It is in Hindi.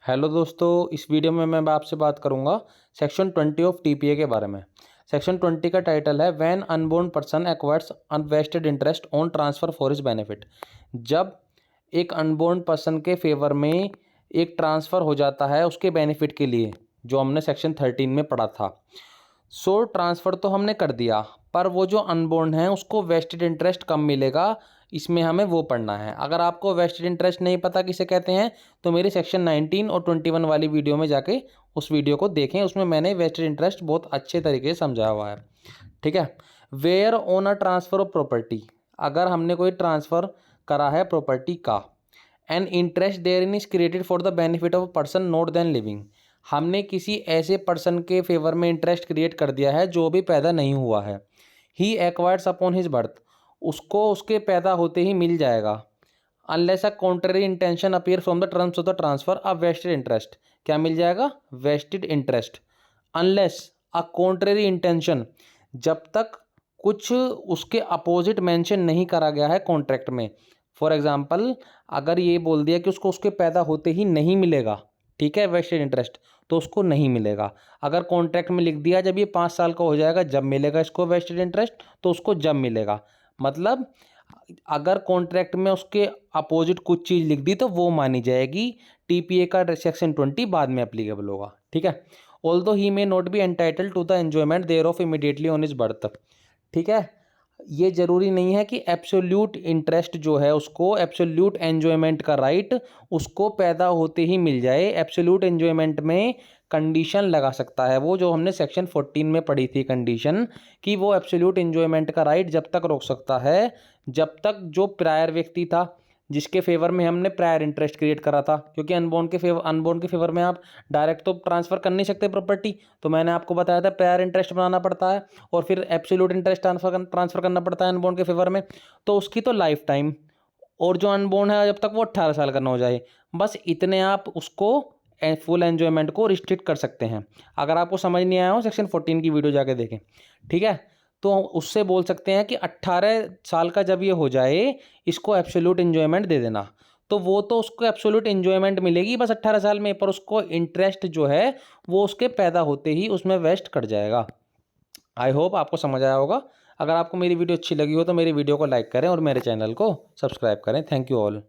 हेलो दोस्तों, इस वीडियो में मैं आपसे बात करूंगा सेक्शन 20 ऑफ टीपीए के बारे में। सेक्शन 20 का टाइटल है when unborn person acquires unvested interest on transfer for his benefit. जब एक अनबोर्न पर्सन के फेवर में एक ट्रांसफ़र हो जाता है उसके बेनिफिट के लिए, जो हमने सेक्शन 13 में पढ़ा था। सो ट्रांसफ़र तो हमने कर दिया, पर वो जो अनबोर्न है उसको वेस्टेड इंटरेस्ट कम मिलेगा, इसमें हमें वो पढ़ना है। अगर आपको वेस्टेड इंटरेस्ट नहीं पता किसे कहते हैं तो मेरी सेक्शन 19 और 21 वाली वीडियो में जाके उस वीडियो को देखें, उसमें मैंने वेस्टेड इंटरेस्ट बहुत अच्छे तरीके से समझाया हुआ है। ठीक है। Where on a transfer of property, अगर हमने कोई ट्रांसफ़र करा है प्रॉपर्टी का, an interest therein is created for the benefit of person not then living, हमने किसी ऐसे पर्सन के फेवर में इंटरेस्ट क्रिएट कर दिया है जो भी पैदा नहीं हुआ है। ही एक्वायर्स अपॉन हिज बर्थ, उसको उसके पैदा होते ही मिल जाएगा। Unless a contrary intention appear from the terms of the transfer a vested interest, क्या मिल जाएगा? Vested interest. Unless a contrary intention, जब तक कुछ उसके अपोजिट मेंशन नहीं करा गया है कॉन्ट्रैक्ट में। फॉर एग्जाम्पल, अगर ये बोल दिया कि उसको उसके पैदा होते ही नहीं मिलेगा, ठीक है, वेस्टेड इंटरेस्ट, तो उसको नहीं मिलेगा। अगर कॉन्ट्रैक्ट में लिख दिया जब ये 5 साल का हो जाएगा जब मिलेगा इसको वेस्टेड इंटरेस्ट, तो उसको जब मिलेगा। मतलब अगर कॉन्ट्रैक्ट में उसके अपोजिट कुछ चीज़ लिख दी तो वो मानी जाएगी। टीपीए का सेक्शन 20 बाद में एप्लीकेबल होगा। ठीक है। Although he may not be entitle to the enjoyment thereof immediately on his birth, ठीक है, ये जरूरी नहीं है कि एब्सोल्यूट इंटरेस्ट जो है उसको, एब्सोल्यूट एंजॉयमेंट का राइट उसको पैदा होते ही मिल जाए। एब्सोल्यूट एंजॉयमेंट में कंडीशन लगा सकता है वो, जो हमने सेक्शन 14 में पढ़ी थी कंडीशन, कि वो एब्सोल्यूट एंजॉयमेंट का राइट जब तक रोक सकता है जब तक जो प्रायर व्यक्ति था जिसके फेवर में हमने प्रायर इंटरेस्ट क्रिएट करा था, क्योंकि अनबोर्न के फेवर में आप डायरेक्ट तो ट्रांसफर कर नहीं सकते प्रॉपर्टी, तो मैंने आपको बताया था प्रायर इंटरेस्ट बनाना पड़ता है और फिर एब्सोल्यूट इंटरेस्ट ट्रांसफर करना पड़ता है अनबोर्न के फेवर में। तो उसकी तो लाइफ टाइम, और जो अनबोर्न है जब तक वो 18 साल का ना हो जाए, बस इतने आप उसको फुल एंजॉयमेंट को रिस्ट्रिक्ट कर सकते हैं। अगर आपको समझ नहीं आया हो सेक्शन 14 की वीडियो जाके देखें। ठीक है। तो उससे बोल सकते हैं कि 18 साल का जब ये हो जाए इसको एब्सोल्यूट एंजॉयमेंट दे देना, तो वो तो उसको एब्सोल्यूट एंजॉयमेंट मिलेगी बस 18 साल में, पर उसको इंटरेस्ट जो है वो उसके पैदा होते ही उसमें वेस्ट कर जाएगा। आई होप आपको समझ आया होगा। अगर आपको मेरी वीडियो अच्छी लगी हो तो मेरी वीडियो को लाइक करें और मेरे चैनल को सब्सक्राइब करें। Thank you all.